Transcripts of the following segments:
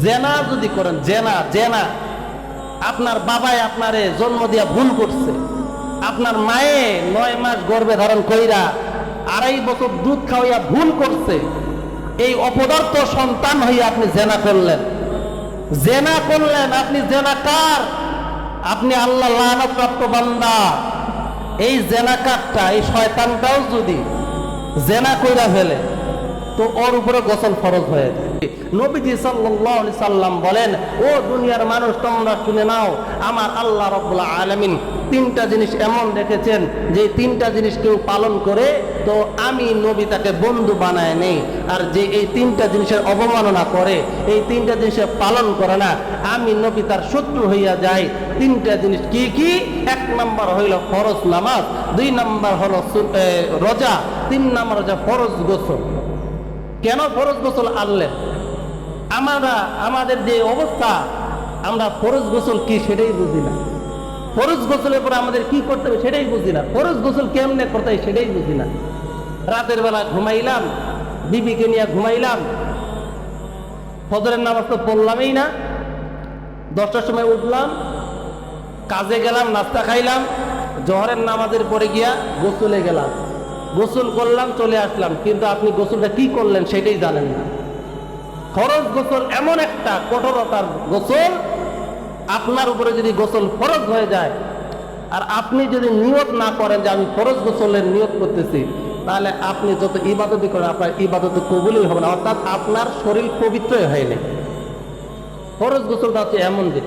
জেনা যদি করেন, জেনা জেনা, আপনার বাবাই আপনারে জন্ম দিয়া ভুল করছে, আপনার মায়ে 9 মাস গর্ভে ধারণ কইরা 2.5 বছর দুধ খাওয়াইয়া ভুল করছে, এই অপদার্থ সন্তান হইয়া আপনি জেনা করলেন, জেনা করলেন, আপনি জেনাকার, আপনি আল্লাহ লানত বান্দা। এই জেনাকারটা, এই শয়তানটাও যদি জেনা কইরা ফেলে তো ওর উপরে গোসল ফরজ হয়ে যায়। নবীজি সাল্লাল্লাহু আলাইহি সাল্লাম বলেন, ও দুনিয়ার মানুষ তোমরা শুনে নাও, আমার আল্লাহ রাব্বুল আলামিন 3টা জিনিস এমন রেখেছেন যে 3টা জিনিস কেউ পালন করে তো আমি নবী তাকে বন্ধু বানায় নেই, আর যে এই 3টা জিনিসের অবমাননা করে, এই 3টা জিনিসের পালন করে না, আমি নবী তার শত্রু হইয়া যাই। 3টা জিনিস কি কি? 1 নম্বর হইল ফরজ নামাজ, 2 নম্বর হলো রোজা, 3 নম্বর হচ্ছে ফরজ গোসল। কেন ফরজ গোসল আনলেন? আমাদের যে অবস্থা, আমরা ফরজ গোসল কি সেটাই বুঝি না, ফরজ গোসলের পরে আমাদের কি করতে হবে সেটাই বুঝি না, ফরজ গোসল কেমনে করতে হয় সেটাই বুঝি না। রাতের বেলা ঘুমাইলাম, বিবিকে নিয়ে ঘুমাইলাম, ফজরের নামাজ তো পড়লামই না, 10টার সময় উঠলাম, কাজে গেলাম, নাস্তা খাইলাম, জোহরের নামাজের পরে গিয়া গোসলে গেলাম, গোসল করলাম, চলে আসলাম, কিন্তু আপনি গোসলটা কি করলেন সেটাই জানেন না। ফরজ গোসল এমন একটা কঠোরতার গোসল, আপনার উপরে যদি গোসল ফরজ হয়ে যায় আর আপনি যদি নিয়ত না করেন যে আমি ফরজ গোসলের নিয়ত করতেছি, তাহলে আপনি যত ইবাদতই করেন আপনার ইবাদত কবুলই হবে না, অর্থাৎ আপনার শরীর পবিত্রই হয়নি। ফরজ গোসলটা হচ্ছে এমন দিন,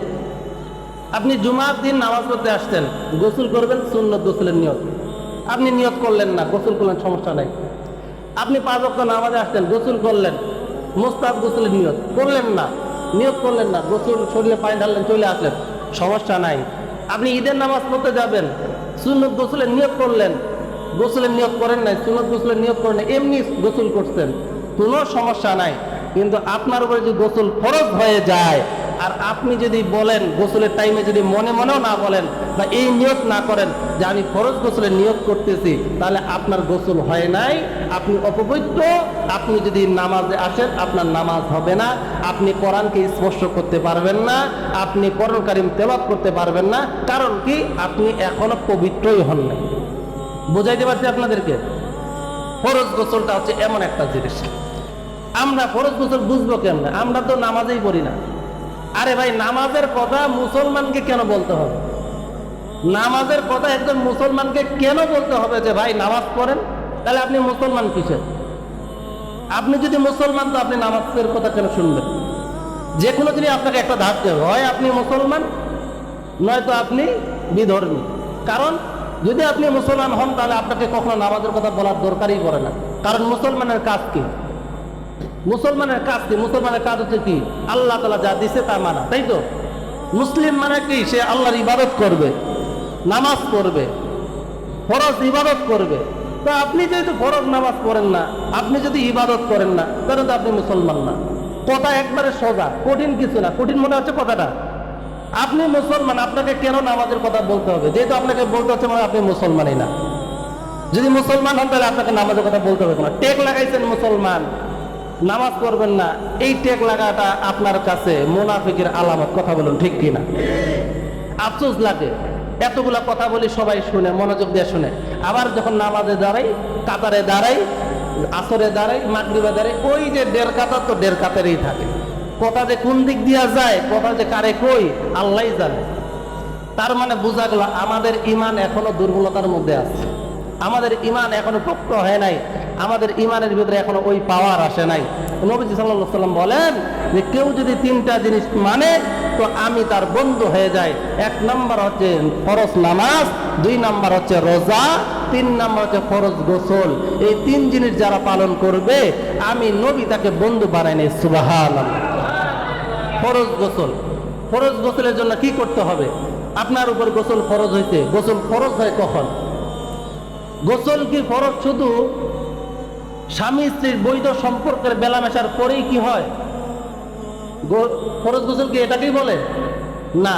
আপনি জুমার দিন নামাজ পড়তে আসছেন, গোসল করবেন সুন্নত গোসলের নিয়ত, আপনি নিয়ত করলেন না, গোসল করলেন, সমস্যা নাই। আপনি 5 ওয়াক্ত নামাজে আসছেন, গোসল করলেন, মুস্তাহাব গোসলের নিয়ত করলেন না, নিয়ত করলেন না, গোসল শরীরে পানি ঢাললেন, চলে আসলেন, সমস্যা নাই। আপনি ঈদের নামাজ পড়তে যাবেন, সুন্নত গোসলের নিয়ত করলেন, গোসলের নিয়ত করেন নাই, সুন্নত গোসলের নিয়ত করেন নাই, এমনি গোসল করছেন, কোনো সমস্যা নাই। কিন্তু আপনার উপরে যদি গোসল ফরজ হয়ে যায় আর আপনি যদি বলেন গোসলের টাইমে যদি মনে মনেও না বলেন বা এই নিয়ত না করেন যে আমি ফরজ গোসলের নিয়ত করতেছি, তাহলে আপনার গোসল হয় নাই, আপনি অপবিত্র। আপনি যদি নামাজে আসেন আপনার নামাজ হবে না, আপনি কোরআনকে স্পর্শ করতে পারবেন না, আপনি কোরআন কারীম তেলাওয়াত করতে পারবেন না। কারণ কি? আপনি এখনো পবিত্রই হন নাই। বুঝাইতে পারছি আপনাদেরকে? ফরজ গোসলটা হচ্ছে এমন একটা জিনিস, আমরা ফরজ গোসল বুঝবো কেমনে? আমরা তো নামাজেই পড়ি না। আরে ভাই, নামাজের কথা মুসলমানকে কেন বলতে হবে? নামাজের কথা একজন মুসলমানকে কেন বলতে হবে যে ভাই নামাজ পড়েন? তাহলে আপনি মুসলমান কিসের? আপনি যদি মুসলমান তো আপনি নামাজের কথা কেন শুনবেন? যে কোনো জিনিস আপনাকে একটা ধারতে হবে, হয় আপনি মুসলমান নয়তো আপনি বিধর্মী। কারণ যদি আপনি মুসলমান হন তাহলে আপনাকে কখনো নামাজের কথা বলার দরকারই পড়ে না। কারণ মুসলমানের কাজ কি? মুসলমানের কাজ কি? মুসলমানের কাজ হচ্ছে কি? আল্লাহ তাআলা যা দিছে তা মানা, তাই তো? মুসলিম মানে কি? সে আল্লাহর ইবাদত করবে, নামাজ পড়বে, ফরজ ইবাদত করবে। তো আপনি যেহেতু ফরজ নামাজ পড়েন না, আপনি যদি ইবাদত করেন না, তাহলে তো আপনি মুসলমান না। কথা একবারে সোজা, কঠিন কিছু না। কঠিন মনে হচ্ছে কথাটা? আপনি মুসলমান, আপনাকে কেন নামাজের কথা বলতে হবে? যেহেতু আপনাকে বলতে হচ্ছে মানে আপনি মুসলমানই না। যদি মুসলমান হন তাহলে আপনাকে নামাজের কথা বলতে হবে না। টেক লাগাইছেন মুসলমান, নামাজ পড়বেন না, এই টেক লাগাটা আপনার কাছে মুনাফিকের আলামত। কথা বলুন ঠিক কিনা? আফসোস লাগে, এতগুলা কথা বলি, সবাই শুনে, মনোযোগ দিয়ে শুনে, আবার যখন নামাজে দাঁড়াই, কাতারে দাঁড়াই, আসরে দাঁড়াই, মাগরিবে দাঁড়াই, ওই যে 1.5 কাতার তো 1.5 কাতারেই থাকে। কথা যে কোন দিক দিয়া যায়, কথা যে কারে কই আল্লাহই জানে। তার মানে বোঝা গেল আমাদের ঈমান এখনো দুর্বলতার মধ্যে আছে, আমাদের ঈমান এখনো পক্ক হয় নাই, আমাদের ঈমানের ভিতরে এখনো ওই পাওয়ার আসে নাই। নবীজি সাল্লাল্লাহু আলাইহি ওয়াসাল্লাম বলেন যে কেউ যদি 3টা জিনিস মানে তো আমি তার বন্ধু হয়ে যাই। 1 নম্বর হচ্ছে ফরজ নামাজ, 2 নম্বর হচ্ছে রোজা, 3 নম্বর হচ্ছে ফরজ গোসল। এই 3 জিনিস যারা পালন করবে আমি নবী তাকে বন্ধু বানাই নেই। সুবহানাল্লাহ। ফরজ গোসল, ফরজ গোসলের জন্য কি করতে হবে? আপনার উপর গোসল ফরজ হয়েছে। গোসল ফরজ হয় কখন? গোসল কি ফরজ শুধু স্বামী স্ত্রীর বৈধ সম্পর্কের মেলামেশার পরেই কি হয়? ফরজ গোসল কি এটাকেই বলে? না,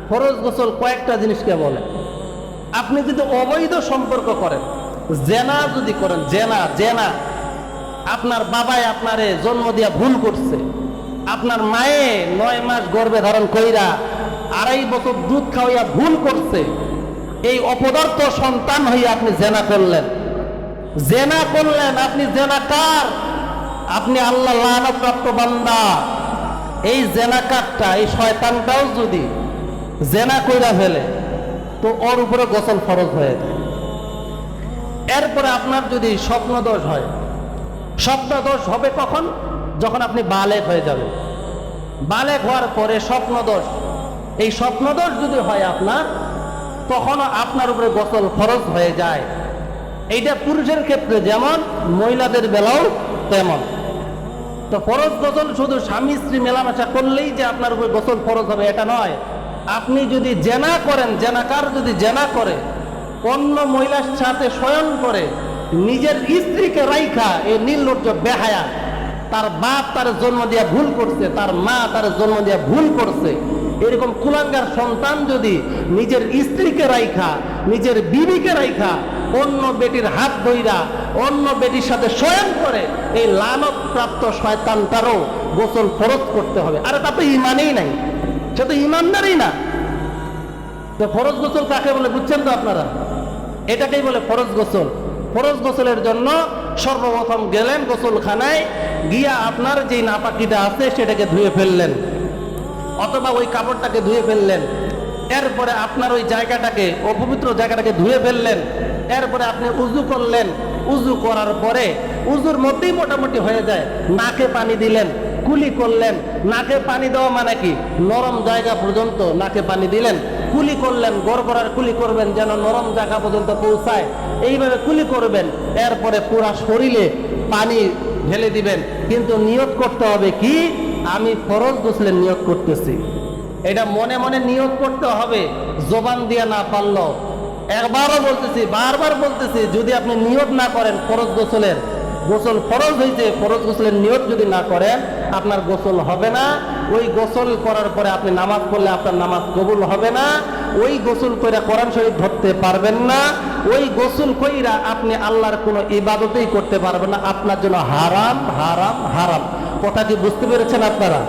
ফরজ গোসল কয়েকটা জিনিসকে বলে। আপনি যদি অবৈধ সম্পর্ক করেন, জেনা যদি করেন, জেনা জেনা, আপনার বাবাই আপনারে জন্ম দিয়া ভুল করছে, আপনার মায়ে 9 মাস গর্ভে ধারণ কইরা 2.5 বছর দুধ খাওয়াইয়া ভুল করছে, এই অপদার্থ সন্তান হইয়া আপনি জেনা করলেন, আপনি জেনাকার, আপনি আল্লাহ লানত বান্দা। এই জেনাকারটা, এই শয়তানটাও যদি জেনা কইরা ফেলে তো ওর উপরে গোসল ফরজ হয়ে যায়। এরপরে আপনার যদি স্বপ্নদোষ হয়, স্বপ্নদোষ হবে কখন? যখন আপনি বালেগ হয়ে যাবেন। বালেগ হওয়ার পরে স্বপ্নদোষ, এই স্বপ্নদোষ যদি হয় আপনার, তখনও আপনার উপরে গোসল ফরজ হয়ে যায়। এইটা পুরুষের ক্ষেত্রে যেমন, মহিলাদের বেলাও তেমন। তো ফরজ গোসল শুধু স্বামী স্ত্রী মেলামেশা করলেই যে আপনার উপরে গোসল ফরজ হবে এটা নয়। আপনি যদি জেনা করেন, জেনাকার যদি জেনা করে, অন্য মহিলার সাথে শয়ন করে, নিজের স্ত্রীকে রাইখা, এই নির্লজ্জ বেহায়া, তার বাপ তার জন্ম দিয়া ভুল করছে, তার মা তার জন্ম দিয়া ভুল করছে, এরকম কুলাঙ্গার সন্তান যদি নিজের স্ত্রীকে রাইখা, নিজের বিবিকে রাইখা অন্য বেটির হাত ধইরা অন্য বেটির সাথে শয়ন করে, এই লানত প্রাপ্ত শয়তানটারও গোসল ফরজ করতে হবে। আরে তা তো ইমানই নাই, সে তো ইমানদারই না। তো ফরজ গোসল কাকে বলে বুঝছেন তো আপনারা? এটাকেই বলে ফরজ গোসল। ফরজ গোসলের জন্য সর্বপ্রথম গেলেন গোসলখানায়, গিয়া আপনার যে নাপাকিটা আছে সেটাকে ধুয়ে ফেললেন, অথবা ওই কাপড়টাকে ধুয়ে ফেললেন। এরপরে আপনার ওই জায়গাটাকে, অপবিত্র জায়গাটাকে ধুয়ে ফেললেন। এরপরে আপনি উজু করলেন। উজু করার পরে উজুর মধ্যেই মোটামুটি হয়ে যায়, নাকে পানি দিলেন, কুলি করলেন। নাকে পানি দেওয়া মানে কি? নরম জায়গা পর্যন্ত নাকে পানি দিলেন, কুলি করলেন। গড়গড়ার কুলি করবেন যেন নরম জায়গা পর্যন্ত পৌঁছায়, এইভাবে কুলি করবেন। এরপরে পুরা শরীরে পানি ঢেলে দিবেন। কিন্তু নিয়ত করতে হবে কি? আমি ফরজ গোসলের নিয়ত করতেছি। এটা মনে মনে নিয়ত করতে হবে, জবান দিয়া না পারলেও। একবারও বলতেছি, বারবার বলতেছি, যদি আপনি নিয়ত না করেন ফরজ গোসলের, গোসল ফরজ হইতে ফরজ গোসলের নিয়ত যদি না করেন, আপনার গোসল হবে না। ওই গোসল করার পরে আপনি নামাজ পড়লে আপনার নামাজ কবুল হবে না। ওই গোসল কইরা কোরআন শরীফ ধরতে পারবেন না। ওই গোসল কইরা আপনি আল্লাহর কোনো ইবাদতেই করতে পারবেন না। আপনার জন্য হারাম, হারাম, হারাম। কথা কি বুঝতে পেরেছেন আপনারা?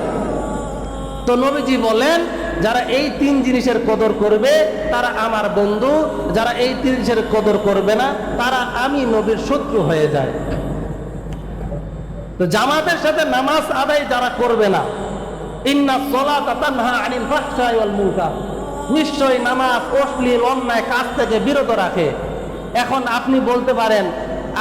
তো নবীজি বলেন, যারা এই 3 জিনিসের কদর করবে তারা আমার বন্ধু, যারা এই 3 জিনিসের কদর করবে না তারা আমি নবীর শত্রু হয়ে যায়। তো জামাতের সাথে নামাজ আদায় যারা করবে না, ইন্নাস সালাতা তানহা আনিল ফাহশাই ওয়াল মুনকার, নিশ্চয়ই নামাজ অশ্লীল অন্যায় কাজ থেকে বিরত রাখে। এখন আপনি বলতে পারেন,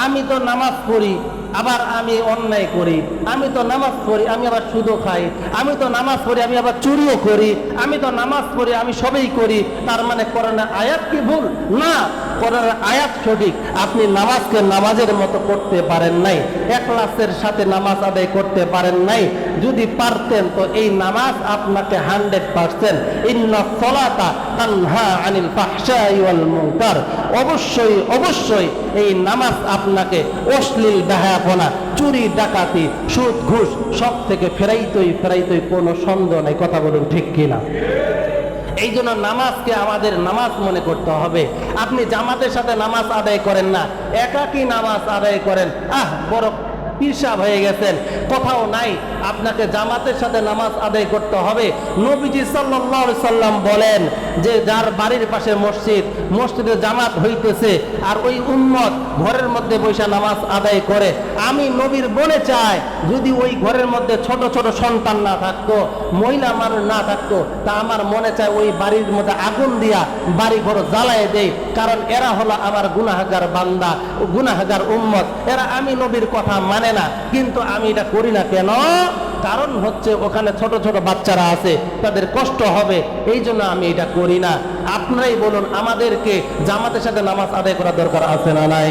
আমি তো নামাজ পড়ি আবার আমি অন্যায় করি, আমি তো নামাজ পড়ি আমি আবার সুদও খাই, আমি তো নামাজ পড়ি আমি আবার চুরিও করি, আমি তো নামাজ পড়ি আমি সবই করি, তার মানে কোরআনের আয়াত কি ভুল? না, কোরআনের আয়াত সঠিক। আপনি নামাজকে নামাজের মতো করতে পারেন নাই, ইখলাসের সাথে নামাজ আদায় করতে পারেন নাই। যদি পারতেন তো এই নামাজ আপনাকে 100% ইন্নাস সালাতা তানহা আনিল ফাহশাই ওয়াল মুনকার, অবশ্যই অবশ্যই এই নামাজ আপনাকে অশ্লীল বেহায়াপনা, চুরি ডাকাতি, সুদ ঘুষ সব থেকে ফেরাইতই কোনো সন্দেহ নাই। কথা বলুন ঠিক কিনা? এই জন্য নামাজকে আমাদের নামাজ মনে করতে হবে। আপনি জামাতের সাথে নামাজ আদায় করেন না, একাকী নামাজ আদায় করেন, বড় পিরসাব হয়ে গেছেন, কোথাও নাই। আপনাকে জামাতের সাথে নামাজ আদায় করতে হবে। নবীজি সাল্লাল্লাহু আলাইহি সাল্লাম বলেন যে যার বাড়ির পাশে মসজিদ, মসজিদে জামাত হইতেছে আর ওই উম্মত ঘরের মধ্যে বসে নামাজ আদায় করে, আমি নবীর বলে চাই যদি ওই ঘরের মধ্যে ছোট ছোট সন্তান না থাকতো, মহিলা মানুষ না থাকতো, তা আমার মনে চায় ওই বাড়ির মধ্যে আগুন দিয়া বাড়ি ঘর জ্বালায় দেয়। কারণ এরা হলো আমার গুনাহগার বান্দা, গুনাহগার উম্মত, এরা আমি নবীর কথা মানে না। কিন্তু আমি এটা করি না কেন? কারণ হচ্ছে ওখানে ছোট ছোট বাচ্চারা আছে, তাদের কষ্ট হবে, এই জন্য আমি এটা করি না। আপনারাই বলুন, আমাদেরকে জামাতের সাথে নামাজ আদায় করা দরকার আছে না নাই?